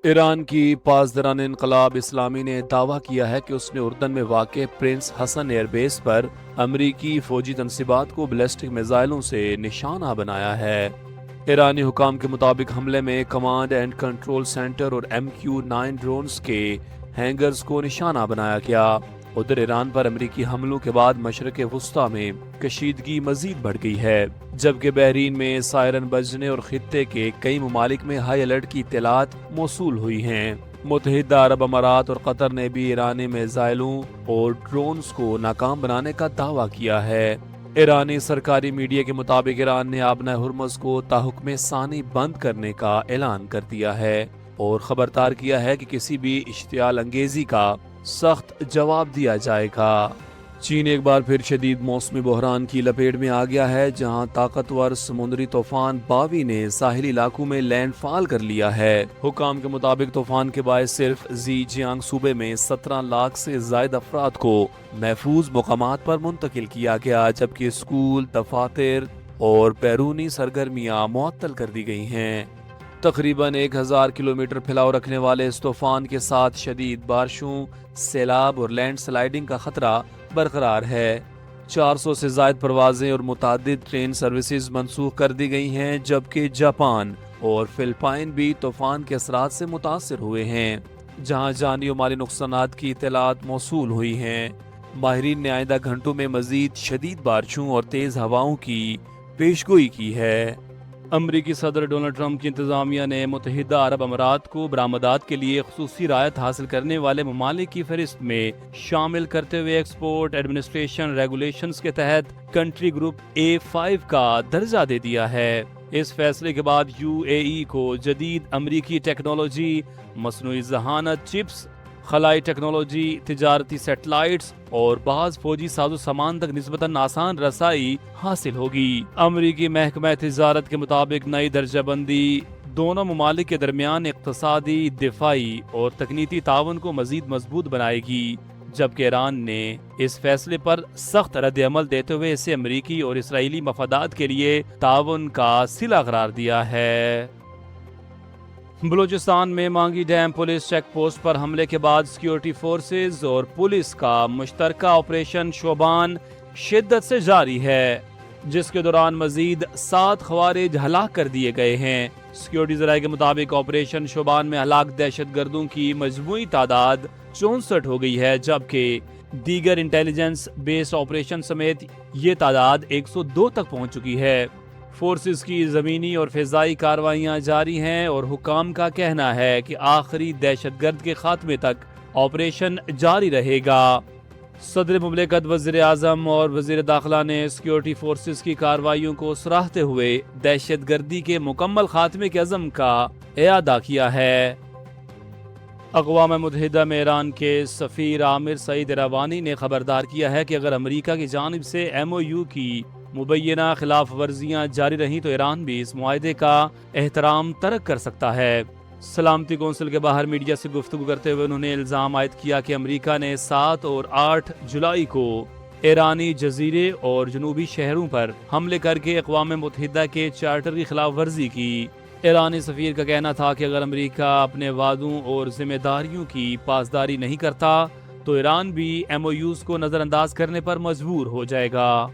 ایران کی پاسداران انقلاب اسلامی نے دعویٰ کیا ہے کہ اس نے اردن میں واقع پرنس حسن ایئر بیس پر امریکی فوجی تنصیبات کو بیلسٹک میزائلوں سے نشانہ بنایا ہے۔ ایرانی حکام کے مطابق حملے میں کمانڈ اینڈ کنٹرول سینٹر اور MQ-9 ڈرونز کے ہینگرز کو نشانہ بنایا گیا۔ ادھر ایران پر امریکی حملوں کے بعد مشرق وسطیٰ میں کشیدگی مزید بڑھ گئی ہے، جبکہ بحرین میں سائرن بجنے اور خطے کے کئی ممالک میں ہائی الرٹ کی اطلاعات موصول ہوئی ہیں۔ متحدہ عرب امارات اور قطر نے بھی ایرانی میزائلوں اور ڈرونز کو ناکام بنانے کا دعویٰ کیا ہے۔ ایرانی سرکاری میڈیا کے مطابق ایران نے آبنہ ہرمز کو تاحکم ثانی بند کرنے کا اعلان کر دیا ہے اور خبردار کیا ہے کہ کسی بھی اشتعال انگیزی کا سخت جواب دیا جائے گا۔ چین ایک بار پھر شدید موسمی بحران کی لپیٹ میں آ گیا ہے، جہاں طاقتور سمندری طوفان باوی نے ساحلی علاقوں میں لینڈ فال کر لیا ہے۔ حکام کے مطابق طوفان کے باعث صرف زیجیانگ صوبے میں 17 لاکھ سے زائد افراد کو محفوظ مقامات پر منتقل کیا گیا، جبکہ اسکول، دفاتر اور بیرونی سرگرمیاں معطل کر دی گئی ہیں۔ تقریباً 1000 کلومیٹر پھیلاؤ رکھنے والے اس طوفان کے ساتھ شدید بارشوں، سیلاب اور لینڈ سلائیڈنگ کا خطرہ برقرار ہے۔ 400 سے زائد پروازیں اور متعدد ٹرین سروسز منسوخ کر دی گئی ہیں، جبکہ جاپان اور فلپائن بھی طوفان کے اثرات سے متاثر ہوئے ہیں، جہاں جانی و مالی نقصانات کی اطلاعات موصول ہوئی ہیں۔ ماہرین نے آئندہ گھنٹوں میں مزید شدید بارشوں اور تیز ہواؤں کی پیشگوئی کی ہے۔ امریکی صدر ڈونلڈ ٹرمپ کی انتظامیہ نے متحدہ عرب امارات کو برآمدات کے لیے خصوصی رعایت حاصل کرنے والے ممالک کی فہرست میں شامل کرتے ہوئے ایکسپورٹ ایڈمنسٹریشن ریگولیشنز کے تحت کنٹری گروپ A5 کا درجہ دے دیا ہے۔ اس فیصلے کے بعد UAE کو جدید امریکی ٹیکنالوجی، مصنوعی ذہانت، چپس، خلائی ٹیکنالوجی، تجارتی سیٹلائٹس اور بعض فوجی ساز و سامان تک نسبتاً آسان رسائی حاصل ہوگی۔ امریکی محکمہ تجارت کے مطابق نئی درجہ بندی دونوں ممالک کے درمیان اقتصادی، دفاعی اور تکنیکی تعاون کو مزید مضبوط بنائے گی، جبکہ ایران نے اس فیصلے پر سخت رد عمل دیتے ہوئے اسے امریکی اور اسرائیلی مفادات کے لیے تعاون کا صلہ قرار دیا ہے۔ بلوچستان میں مانگی ڈیم پولیس چیک پوسٹ پر حملے کے بعد سیکیورٹی فورسز اور پولیس کا مشترکہ آپریشن شوبان شدت سے جاری ہے، جس کے دوران مزید 7 خوارج ہلاک کر دیے گئے ہیں۔ سیکیورٹی ذرائع کے مطابق آپریشن شوبان میں ہلاک دہشت گردوں کی مجموعی تعداد 64 ہو گئی ہے، جبکہ دیگر انٹیلیجنس بیسڈ آپریشن سمیت یہ تعداد 102 تک پہنچ چکی ہے۔ فورسز کی زمینی اور فضائی کارروائیاں جاری ہیں اور حکام کا کہنا ہے کہ آخری دہشت گرد کے خاتمے تک آپریشن جاری رہے گا۔ صدر مملکت، وزیر اعظم اور وزیر داخلہ نے سیکیورٹی فورسز کی کارروائیوں کو سراہتے ہوئے دہشت گردی کے مکمل خاتمے کے عزم کا اعادہ کیا ہے۔ اقوام متحدہ میں ایران کے سفیر عامر سعید اراوانی نے خبردار کیا ہے کہ اگر امریکہ کی جانب سے MOU کی مبینہ خلاف ورزیاں جاری رہیں تو ایران بھی اس معاہدے کا احترام ترک کر سکتا ہے۔ سلامتی کونسل کے باہر میڈیا سے گفتگو کرتے ہوئے انہوں نے الزام عائد کیا کہ امریکہ نے 7 اور 8 جولائی کو ایرانی جزیرے اور جنوبی شہروں پر حملے کر کے اقوام متحدہ کے چارٹر کی خلاف ورزی کی۔ ایرانی سفیر کا کہنا تھا کہ اگر امریکہ اپنے وعدوں اور ذمہ داریوں کی پاسداری نہیں کرتا تو ایران بھی MOUs کو نظر انداز کرنے پر مجبور ہو جائے گا۔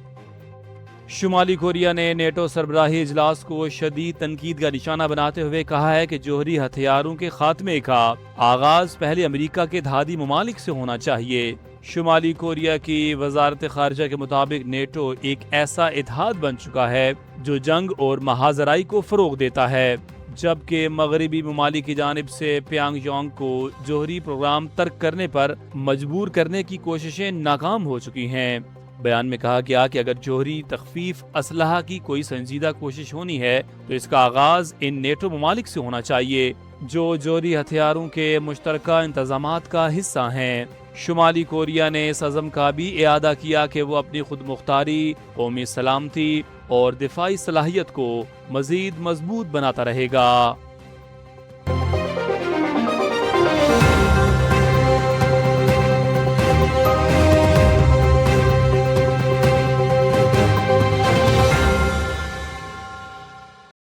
شمالی کوریا نے نیٹو سربراہی اجلاس کو شدید تنقید کا نشانہ بناتے ہوئے کہا ہے کہ جوہری ہتھیاروں کے خاتمے کا آغاز پہلے امریکہ کے اتحادی ممالک سے ہونا چاہیے۔ شمالی کوریا کی وزارت خارجہ کے مطابق نیٹو ایک ایسا اتحاد بن چکا ہے جو جنگ اور مہاجرائی کو فروغ دیتا ہے، جبکہ مغربی ممالک کی جانب سے پیانگ یانگ کو جوہری پروگرام ترک کرنے پر مجبور کرنے کی کوششیں ناکام ہو چکی ہیں۔ بیان میں کہا گیا کہ اگر جوہری تخفیف اسلحہ کی کوئی سنجیدہ کوشش ہونی ہے تو اس کا آغاز ان نیٹو ممالک سے ہونا چاہیے جو جوہری ہتھیاروں کے مشترکہ انتظامات کا حصہ ہیں۔ شمالی کوریا نے اس عزم کا بھی اعادہ کیا کہ وہ اپنی خود مختاری، قومی سلامتی اور دفاعی صلاحیت کو مزید مضبوط بناتا رہے گا۔